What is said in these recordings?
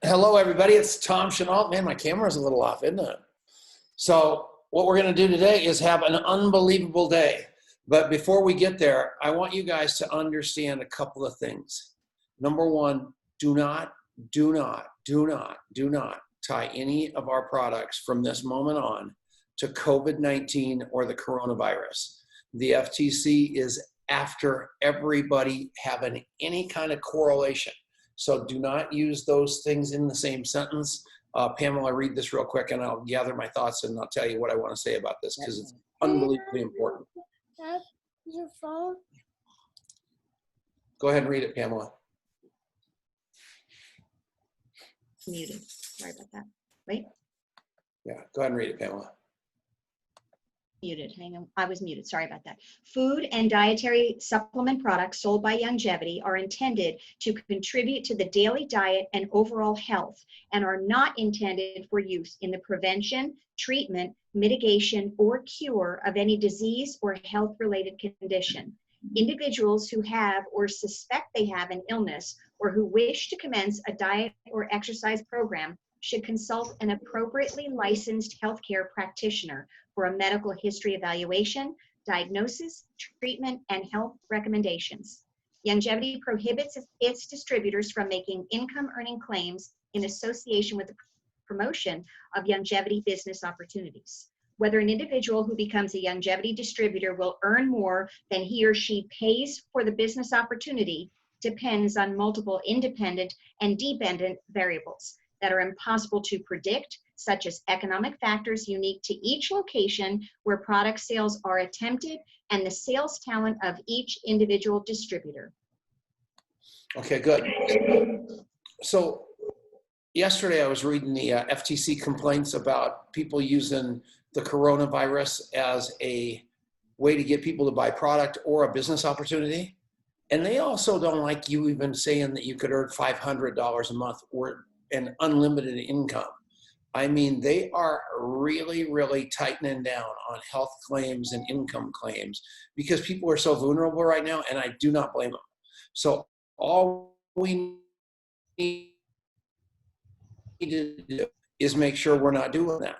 Hello, everybody. It's Thompson. Oh, man, my camera's a little off, isn't it? So what we're going to do today is have an unbelievable day. But before we get there, I want you guys to understand a couple of things. Number one, do not tie any of our products from this moment on to COVID-19 or the coronavirus. The FTC is after everybody having any kind of correlation. So do not use those things in the same sentence. Pamela, read this real quick and I'll gather my thoughts and I'll tell you what I want to say about this because it's unbelievably important. Your phone? Go ahead and read it, Pamela. Muted. Sorry about that. Wait. Yeah, go ahead and read it, Pamela. Muted. Hang on. I was muted. Sorry about that. Food and dietary supplement products sold by Youngevity are intended to contribute to the daily diet and overall health and are not intended for use in the prevention, treatment, mitigation, or cure of any disease or health-related condition. Individuals who have or suspect they have an illness or who wish to commence a diet or exercise program should consult an appropriately licensed healthcare practitioner for a medical history evaluation, diagnosis, treatment, and health recommendations. Youngevity prohibits its distributors from making income-earning claims in association with the promotion of Youngevity business opportunities. Whether an individual who becomes a Youngevity distributor will earn more than he or she pays for the business opportunity depends on multiple independent and dependent variables that are impossible to predict, such as economic factors unique to each location where product sales are attempted and the sales talent of each individual distributor. Okay, good. So yesterday I was reading the FTC complaints about people using the coronavirus as a way to get people to buy product or a business opportunity. And they also don't like you even saying that you could earn $500 a month or an unlimited income. I mean, they are really, really tightening down on health claims and income claims because people are so vulnerable right now, and I do not blame them. So all we need to do is make sure we're not doing that.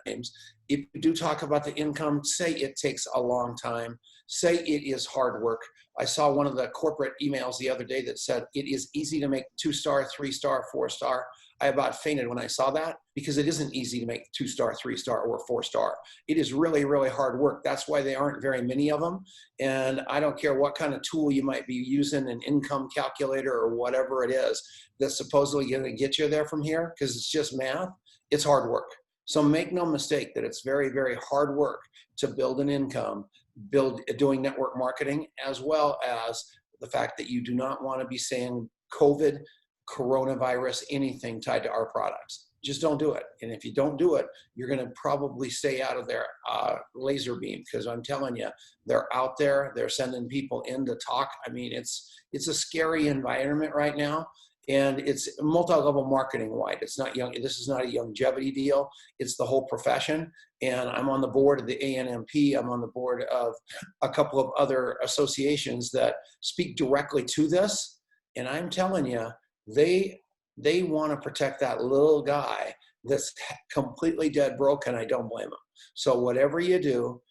If you do talk about the income, say it takes a long time, say it is hard work. I saw one of the corporate emails the other day that said it is easy to make 2-star, 3-star, 4-star. I about fainted when I saw that because it isn't easy to make 2-star, 3-star, or 4-star. It is really, really hard work. That's why there aren't very many of them. And I don't care what kind of tool you might be using, an income calculator or whatever it is that's supposedly going to get you there from here, because it's just math. It's hard work. So make no mistake that it's very, very hard work to build an income, doing network marketing, as well as the fact that you do not want to be saying COVID, coronavirus, anything tied to our products. Just don't do it. And if you don't do it, you're going to probably stay out of their laser beam, because I'm telling you, they're out there. They're sending people in to talk. I mean, it's a scary environment right now. And it's multi-level marketing wide. It's not young. This is not a Youngevity deal. It's the whole profession. And I'm on the board of the ANMP. I'm on the board of a couple of other associations that speak directly to this. And I'm telling you, they want to protect that little guy that's completely dead broke, and I don't blame him. So whatever you do,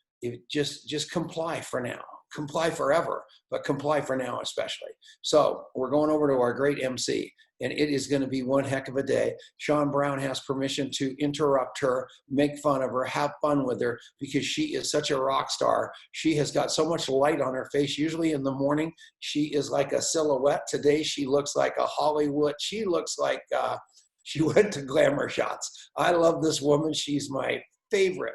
just comply for now. Comply forever, but comply for now especially. So we're going over to our great MC, and it is going to be one heck of a day. Sean Brown has permission to interrupt her, make fun of her, have fun with her, because she is such a rock star. She has got so much light on her face. Usually in the morning, she is like a silhouette. Today, she looks like a Hollywood. She looks like she went to Glamour Shots. I love this woman. She's my favorite.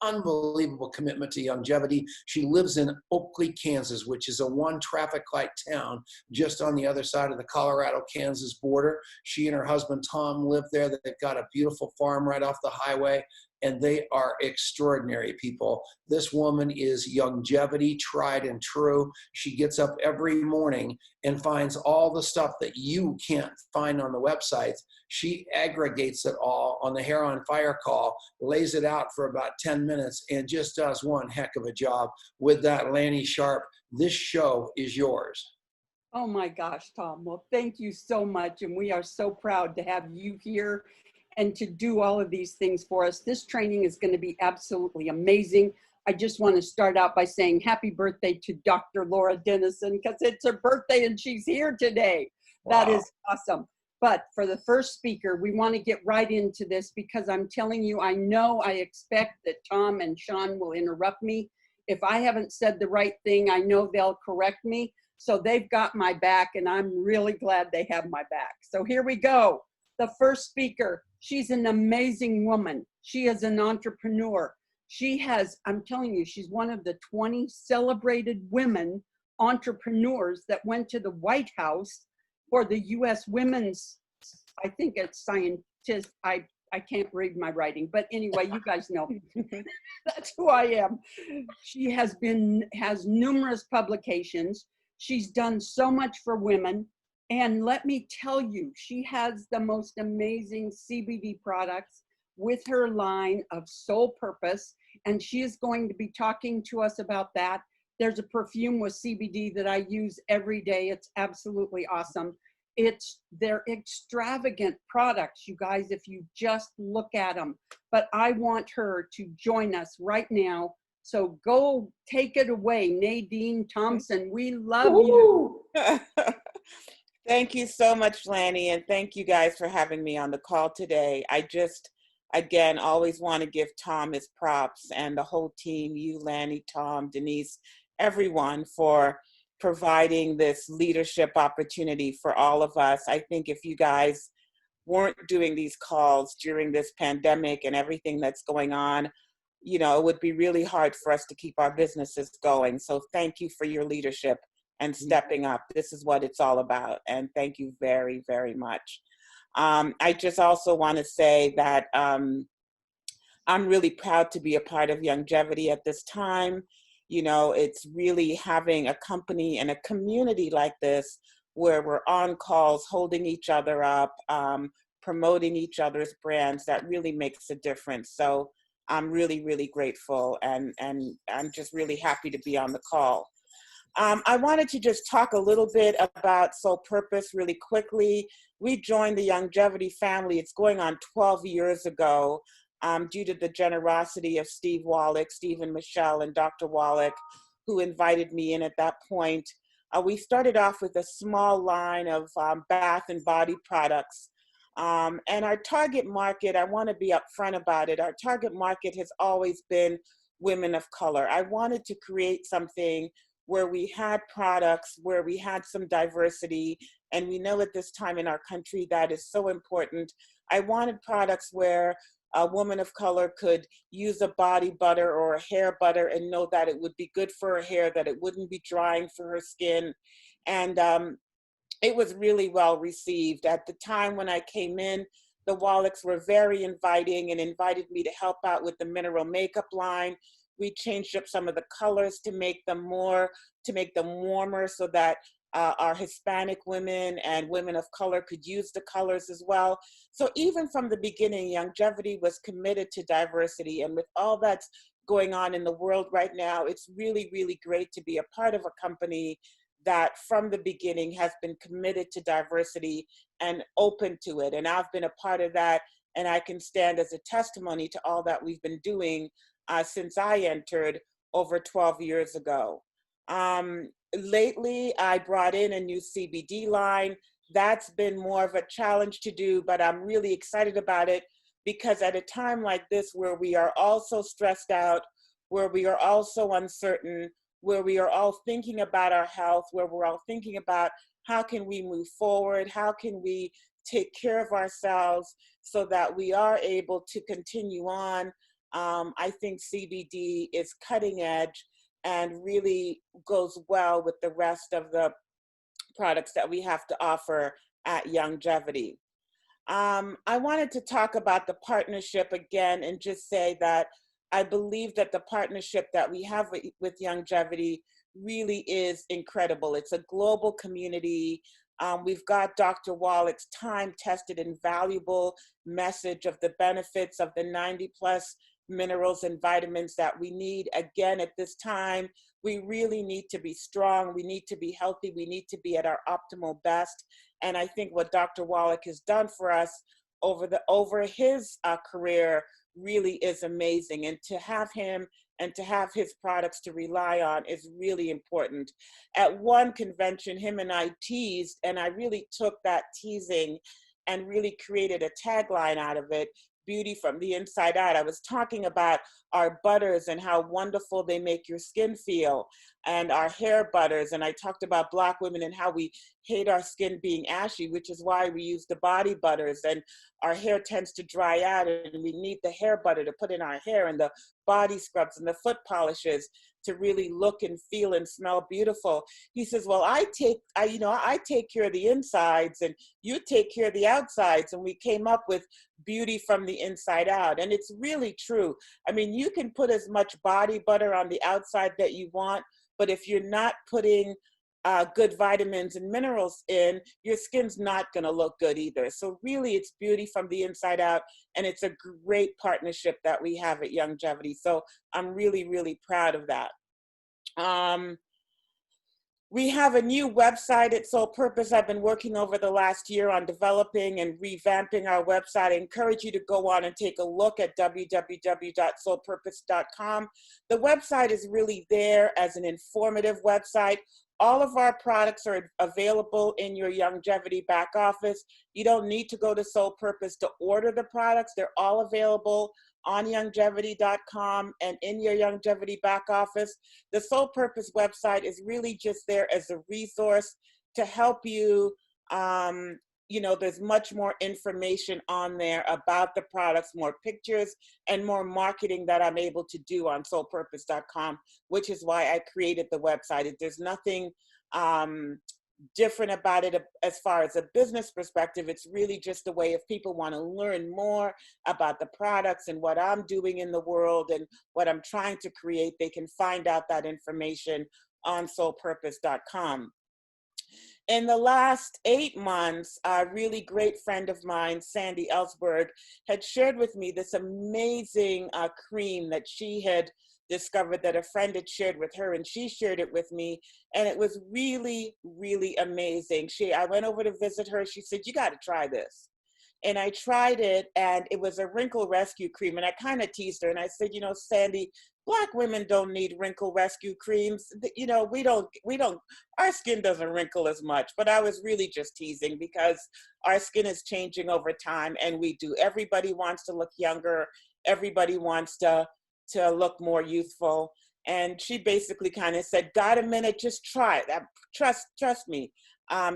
Unbelievable commitment to Youngevity. She lives in Oakley, Kansas, which is a one traffic light town just on the other side of the Colorado-Kansas border. She and her husband, Tom, live there. They've got a beautiful farm right off the highway, and they are extraordinary people. This woman is Youngevity, tried and true. She gets up every morning and finds all the stuff that you can't find on the website. She aggregates it all on the Hair on Fire call, lays it out for about 10 minutes, and just does one heck of a job with that Lanny Sharp. This show is yours. Oh my gosh, Tom. Well, thank you so much. And we are so proud to have you here and to do all of these things for us. This training is going to be absolutely amazing. I just want to start out by saying happy birthday to Dr. Laura Dennison, because it's her birthday and she's here today. Wow. That is awesome. But for the first speaker, we want to get right into this because I'm telling you, I know I expect that Tom and Sean will interrupt me. If I haven't said the right thing, I know they'll correct me. So they've got my back, and I'm really glad they have my back. So here we go. The first speaker, she's an amazing woman. She is an entrepreneur. She has, I'm telling you, she's one of the 20 celebrated women entrepreneurs that went to the White House for the U.S. Women's, I think it's scientist, I can't read my writing, but anyway, you guys know. That's who I am. She has numerous publications. She's done so much for women. And let me tell you, she has the most amazing CBD products with her line of Soul Purpose. And she is going to be talking to us about that. There's a perfume with CBD that I use every day. It's absolutely awesome. They're extravagant products, you guys, if you just look at them. But I want her to join us right now. So go take it away, Nadine Thompson. We love you. Thank you so much, Lanny, and thank you guys for having me on the call today. I just, again, always want to give Tom his props and the whole team, you, Lanny, Tom, Denise, everyone, for providing this leadership opportunity for all of us. I think if you guys weren't doing these calls during this pandemic and everything that's going on, you know, it would be really hard for us to keep our businesses going. So thank you for your leadership and stepping up. This is what it's all about. And thank you very, very much. I just also want to say that I'm really proud to be a part of Longevity at this time. You know, it's really having a company and a community like this where we're on calls, holding each other up, promoting each other's brands, that really makes a difference. So I'm really, really grateful, and I'm just really happy to be on the call. I wanted to just talk a little bit about Soul Purpose really quickly. We joined the Longevity family. It's going on 12 years ago. Due to the generosity of Steve and Michelle, and Dr. Wallach, who invited me in at that point. We started off with a small line of bath and body products. And our target market, I want to be upfront about it, our target market has always been women of color. I wanted to create something where we had products, where we had some diversity, and we know at this time in our country that is so important. I wanted products where a woman of color could use a body butter or a hair butter and know that it would be good for her hair, that it wouldn't be drying for her skin. And it was really well received. At the time when I came in, the Wallachs were very inviting and invited me to help out with the mineral makeup line. We changed up some of the colors to make them warmer so that our Hispanic women and women of color could use the colors as well. So even from the beginning, Longevity was committed to diversity. And with all that's going on in the world right now, it's really, really great to be a part of a company that from the beginning has been committed to diversity and open to it. And I've been a part of that, and I can stand as a testimony to all that we've been doing since I entered over 12 years ago. Lately, I brought in a new CBD line. That's been more of a challenge to do, but I'm really excited about it because at a time like this where we are all so stressed out, where we are all so uncertain, where we are all thinking about our health, where we're all thinking about how can we move forward, how can we take care of ourselves so that we are able to continue on. I think CBD is cutting edge and really goes well with the rest of the products that we have to offer at Longevity. I wanted to talk about the partnership again and just say that I believe that the partnership that we have with Longevity really is incredible. It's a global community. We've got Dr. Wallach's time-tested and valuable message of the benefits of the 90+ minerals and vitamins that we need. Again, at this time, we really need to be strong. We need to be healthy. We need to be at our optimal best. And I think what Dr. Wallach has done for us over his career really is amazing. And to have him and to have his products to rely on is really important. At one convention, him and I teased, and I really took that teasing and really created a tagline out of it: beauty from the inside out. I was talking about our butters and how wonderful they make your skin feel, and our hair butters. And I talked about Black women and how we hate our skin being ashy, which is why we use the body butters, and our hair tends to dry out, and we need the hair butter to put in our hair, and the body scrubs and the foot polishes to really look and feel and smell beautiful. He says, well, I take care of the insides and you take care of the outsides. And we came up with beauty from the inside out. And it's really true. I mean, you can put as much body butter on the outside that you want, but if you're not putting good vitamins and minerals in, your skin's not going to look good either. So really, it's beauty from the inside out, and it's a great partnership that we have at Youngevity. So I'm really, really proud of that. We have a new website at Soul Purpose. I've been working over the last year on developing and revamping our website. I encourage you to go on and take a look at www.soulpurpose.com. The website is really there as an informative website. All of our products are available in your Youngevity back office. You don't need to go to Soul Purpose to order the products. They're all available on Youngevity.com and in your Youngevity back office. The Soul Purpose website is really just there as a resource to help you. There's much more information on there about the products, more pictures, and more marketing that I'm able to do on soulpurpose.com, which is why I created the website. There's nothing different about it as far as a business perspective. It's really just a way if people want to learn more about the products and what I'm doing in the world and what I'm trying to create, they can find out that information on soulpurpose.com. In the last 8 months, a really great friend of mine, Sandy Ellsberg, had shared with me this amazing cream that she had discovered that a friend had shared with her, and she shared it with me, and it was really, really amazing. I went over to visit her. She said, you got to try this. And I tried it, and it was a wrinkle rescue cream, and I kind of teased her, and I said, Sandy, Black women don't need wrinkle rescue creams. Our skin doesn't wrinkle as much, but I was really just teasing because our skin is changing over time, and we do. Everybody wants to look younger. Everybody wants to look more youthful. And she basically kind of said, got a minute, just try it. Trust me,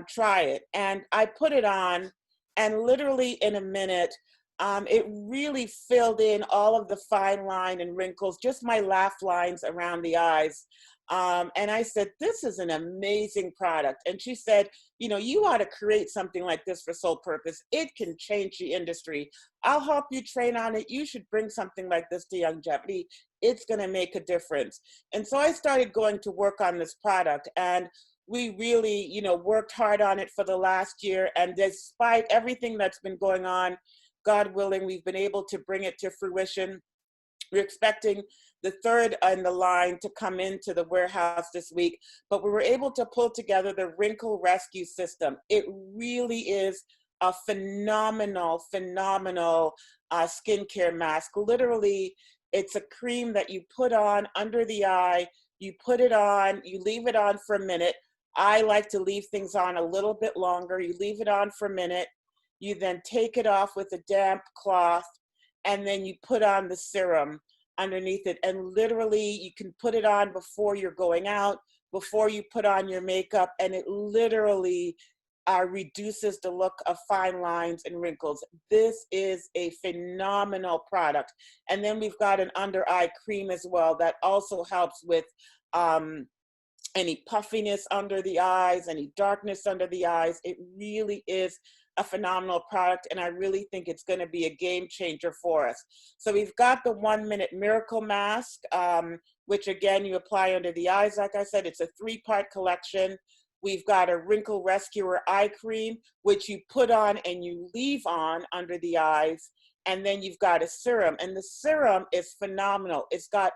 try it. And I put it on, and literally in a minute, it really filled in all of the fine line and wrinkles, just my laugh lines around the eyes. And I said, this is an amazing product. And she said, you ought to create something like this for Soul Purpose. It can change the industry. I'll help you train on it. You should bring something like this to Youngevity. It's going to make a difference. And so I started going to work on this product, and we really, worked hard on it for the last year. And despite everything that's been going on, God willing, we've been able to bring it to fruition. We're expecting the third in the line to come into the warehouse this week, but we were able to pull together the wrinkle rescue system. It really is a phenomenal skincare mask. Literally, it's a cream that you put on under the eye. You put it on, you leave it on for a minute. I like to leave things on a little bit longer. You leave it on for a minute. You then take it off with a damp cloth, and then you put on the serum underneath it. And literally, you can put it on before you're going out, before you put on your makeup, and it literally reduces the look of fine lines and wrinkles. This is a phenomenal product. And then we've got an under eye cream as well that also helps with any puffiness under the eyes, any darkness under the eyes. It really is a phenomenal product, and I really think it's going to be a game changer for us. So we've got the 1 Minute Miracle Mask, which again, you apply under the eyes. Like I said, it's a 3-part collection. We've got a Wrinkle Rescuer Eye Cream, which you put on and you leave on under the eyes. And then you've got a serum, and the serum is phenomenal. It's got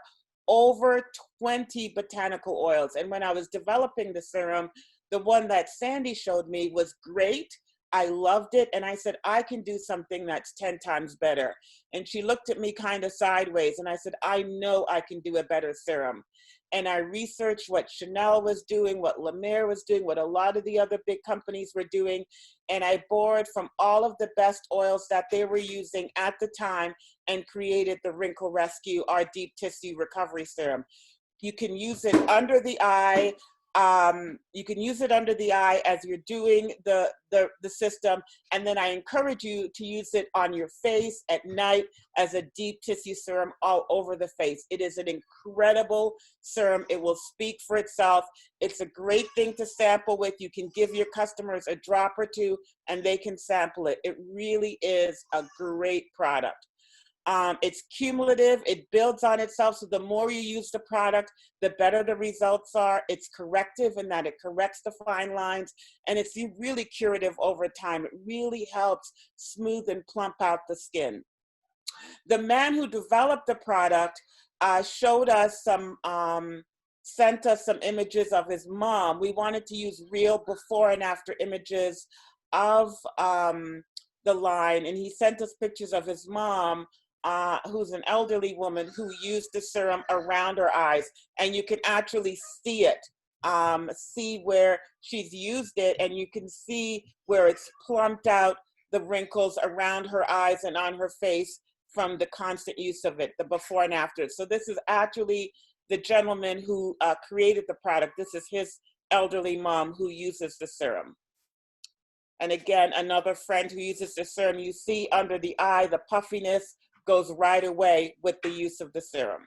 over 20 botanical oils. And when I was developing the serum, the one that Sandy showed me was great. I loved it. And I said, I can do something that's 10 times better. And she looked at me kind of sideways. And I said, I know I can do a better serum. And I researched what Chanel was doing, what La Mer was doing, what a lot of the other big companies were doing. And I borrowed from all of the best oils that they were using at the time and created the Wrinkle Rescue, our deep tissue recovery serum. You can use it under the eye. You can use it under the eye as you're doing the system. And then I encourage you to use it on your face at night as a deep tissue serum all over the face. It is an incredible serum. It will speak for itself. It's a great thing to sample with. You can give your customers a drop or two and they can sample it. It really is a great product. It's cumulative, it builds on itself. So the more you use the product, the better the results are. It's corrective in that it corrects the fine lines, and it's really curative over time. It really helps smooth and plump out the skin. The man who developed the product showed us sent us some images of his mom. We wanted to use real before and after images of the line, and he sent us pictures of his mom, who's an elderly woman who used the serum around her eyes. And you can actually see it, see where she's used it, and you can see where it's plumped out the wrinkles around her eyes and on her face from the constant use of it, the before and after. So this is actually the gentleman who created the product. This is his elderly mom who uses the serum. And again, another friend who uses the serum, you see under the eye, the puffiness goes right away with the use of the serum.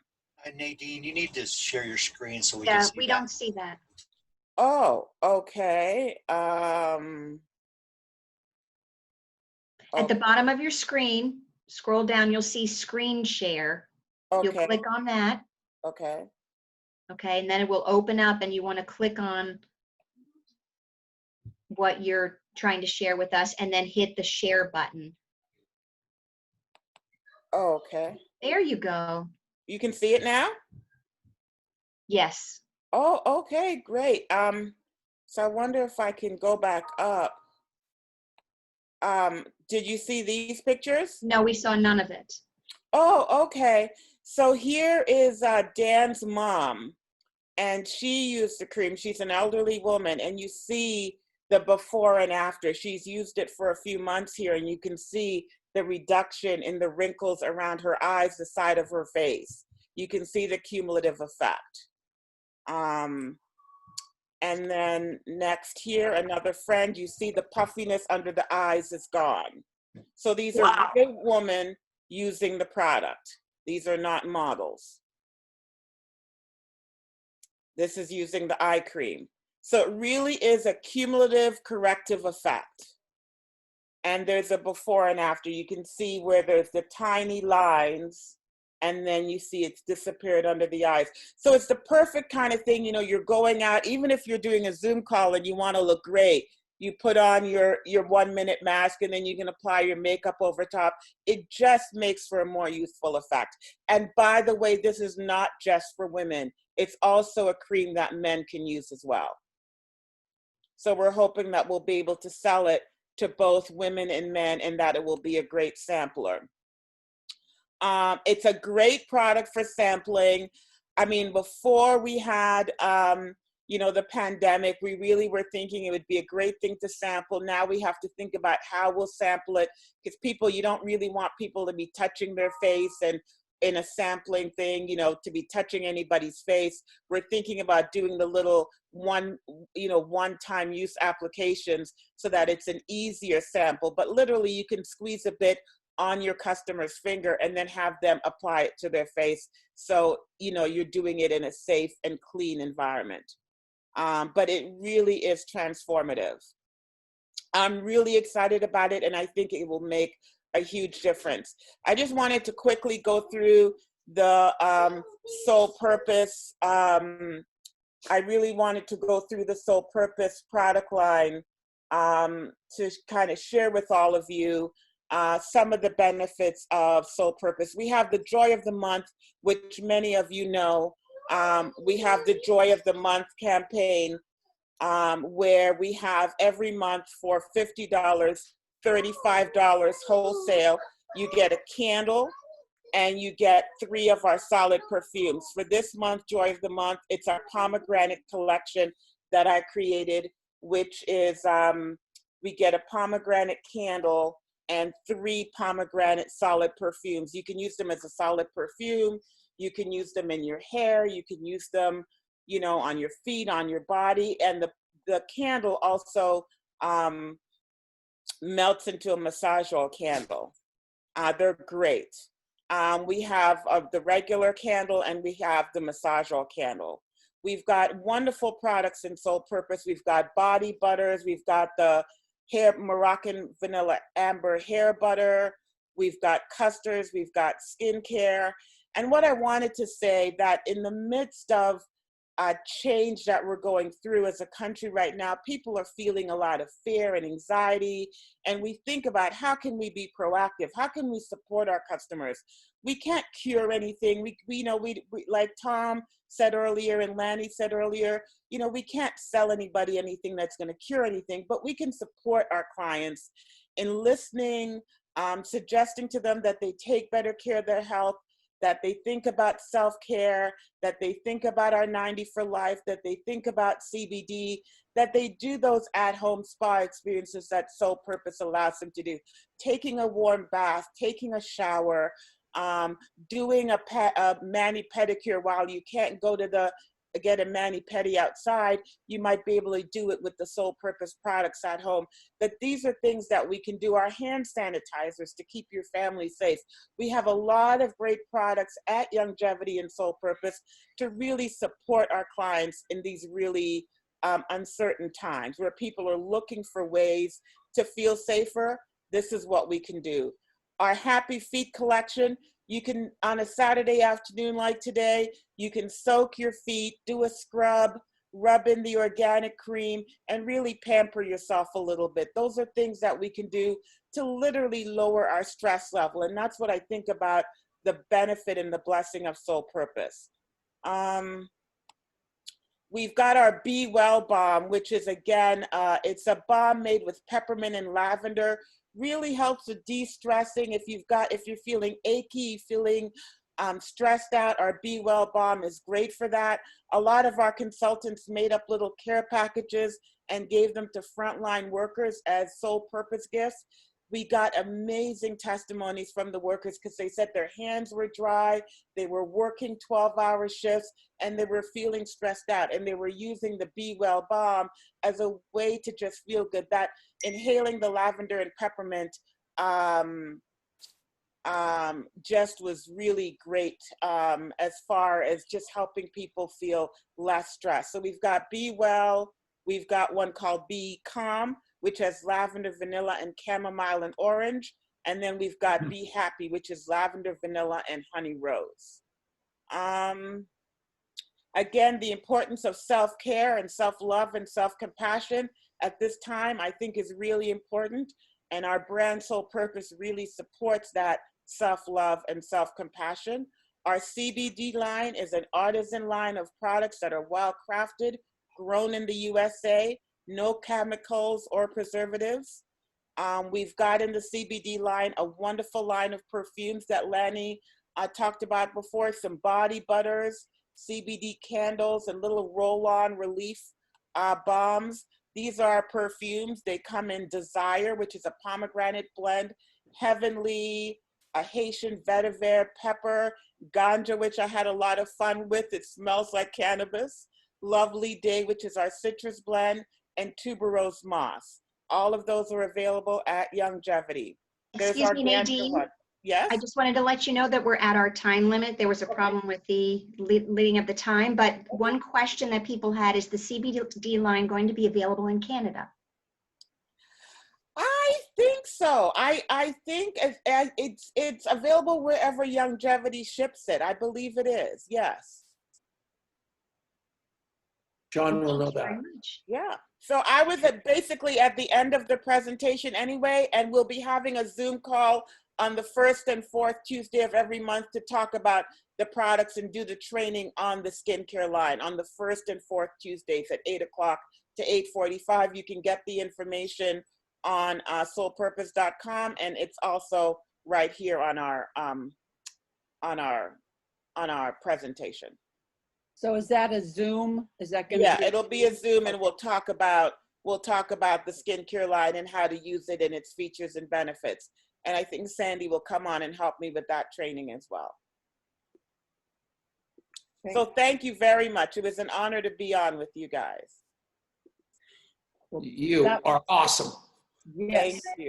Nadine, you need to share your screen so we Yeah, can see we that. don't see that. Oh, okay. At the bottom of your screen, scroll down, you'll see screen share. You'll Okay. click on that. Okay. Okay, and then it will open up and you want to click on what you're trying to share with us and then hit the share button. Okay. There you go. You can see it now? Yes. Oh, okay, great. So I wonder if I can go back up. Did you see these pictures? No, we saw none of it. Oh, okay. So here is Dan's mom, and she used the cream. She's an elderly woman, and you see the before and after. She's used it for a few months here, and you can see the reduction in the wrinkles around her eyes, the side of her face. You can see the cumulative effect. And then next here, another friend, you see the puffiness under the eyes is gone. So these are real women using the product. These are not models. This is using the eye cream. So it really is a cumulative corrective effect. And there's a before and after. You can see where there's the tiny lines, and then you see it's disappeared under the eyes. So it's the perfect kind of thing, you know, you're going out, even if you're doing a Zoom call and you want to look great, you put on your 1 minute mask and then you can apply your makeup over top. It just makes for a more youthful effect. And by the way, this is not just for women. It's also a cream that men can use as well. So we're hoping that we'll be able to sell it to both women and men, and that it will be a great sampler. It's a great product for sampling. I mean, before we had, you know, the pandemic, we really were thinking it would be a great thing to sample. Now we have to think about how we'll sample it, because people, you don't really want people to be touching their face and in a sampling thing, you know, to be touching anybody's face. We're thinking about doing the little one-time use applications so that it's an easier sample, but literally you can squeeze a bit on your customer's finger and then have them apply it to their face. So, you know, you're doing it in a safe and clean environment. But it really is transformative. I'm really excited about it, and I think it will make a huge difference. I just wanted to quickly go through the Sole Purpose. I really wanted to go through the Sole Purpose product line to kind of share with all of you. some of the benefits of Soul Purpose. We have the Joy of the Month, which many of you know. We have the Joy of the Month campaign, where we have every month for $50, $35 wholesale, you get a candle and you get 3 of our solid perfumes. For this month, Joy of the Month, it's our pomegranate collection that I created, which is, we get a pomegranate candle and 3 pomegranate solid perfumes. You can use them as a solid perfume. You can use them in your hair. You can use them, you know, on your feet, on your body. And the candle also melts into a massage oil candle. They're great. We have the regular candle and we have the massage oil candle. We've got wonderful products in Soul Purpose. We've got body butters. We've got the Moroccan vanilla amber hair butter. We've got custards. We've got skincare. And what I wanted to say, that in the midst of change that we're going through as a country right now, people are feeling a lot of fear and anxiety. And we think about, how can we be proactive? How can we support our customers? We can't cure anything. We know, we like Tom said earlier and Lanny said earlier, you know, we can't sell anybody anything that's going to cure anything, but we can support our clients in listening, suggesting to them that they take better care of their health, that they think about self-care, that they think about our 90 for life, that they think about CBD, that they do those at-home spa experiences that Soul Purpose allows them to do. Taking a warm bath, taking a shower, doing a mani-pedicure while you can't go to get a mani-pedi outside, you might be able to do it with the Soul Purpose products at home. But these are things that we can do. Our hand sanitizers to keep your family safe. We have a lot of great products at Longevity and Soul Purpose to really support our clients in these really uncertain times where people are looking for ways to feel safer. This is what we can do. Our Happy Feet collection, you can, on a Saturday afternoon like today, you can soak your feet, do a scrub, rub in the organic cream, and really pamper yourself a little bit. Those are things that we can do to literally lower our stress level. And that's what I think about the benefit and the blessing of Soul Purpose. We've got our Be Well Balm, which is, again, it's a balm made with peppermint and lavender. Really helps with de-stressing. If you're feeling achy, feeling stressed out, our Be Well Balm is great for that. A lot of our consultants made up little care packages and gave them to frontline workers as Soul Purpose gifts. We got amazing testimonies from the workers because they said their hands were dry, they were working 12-hour shifts, and they were feeling stressed out, and they were using the Be Well Balm as a way to just feel good. That inhaling the lavender and peppermint just was really great as far as just helping people feel less stressed. So we've got Be Well, we've got one called Be Calm, which has lavender, vanilla, and chamomile and orange. And then we've got Be Happy, which is lavender, vanilla, and honey rose. Again, the importance of self-care and self-love and self-compassion at this time, I think, is really important. And our brand Soul Purpose really supports that self-love and self-compassion. Our CBD line is an artisan line of products that are well-crafted, grown in the USA, no chemicals or preservatives. We've got in the CBD line a wonderful line of perfumes that Lanny talked about before, some body butters, CBD candles, and little roll-on relief balms. These are perfumes. They come in Desire, which is a pomegranate blend, Heavenly, a Haitian vetiver, pepper, ganja, which I had a lot of fun with. It smells like cannabis. Lovely Day, which is our citrus blend, and tuberose moss. All of those are available at Longevity. Excuse me, Nadine. Yes? I just wanted to let you know that we're at our time limit. There was a problem with the leading of the time, but one question that people had is the CBD line going to be available in Canada? I think so. I think it's available wherever Longevity ships it. I believe it is, yes. John will know Thank you very that. much. Yeah. So I was basically at the end of the presentation anyway, and we'll be having a Zoom call on the 1st and 4th Tuesday of every month to talk about the products and do the training on the skincare line on the 1st and 4th Tuesdays at 8 o'clock to 8:45. You can get the information on soulpurpose.com, and it's also right here on our presentation. So is that a Zoom? Is that going to Yeah, be? it'll be a Zoom, and we'll talk about the skincare line and how to use it and its features and benefits. And I think Sandy will come on and help me with that training as well. Okay. So thank you very much. It was an honor to be on with you guys. You That- are awesome. Yes. Thank you.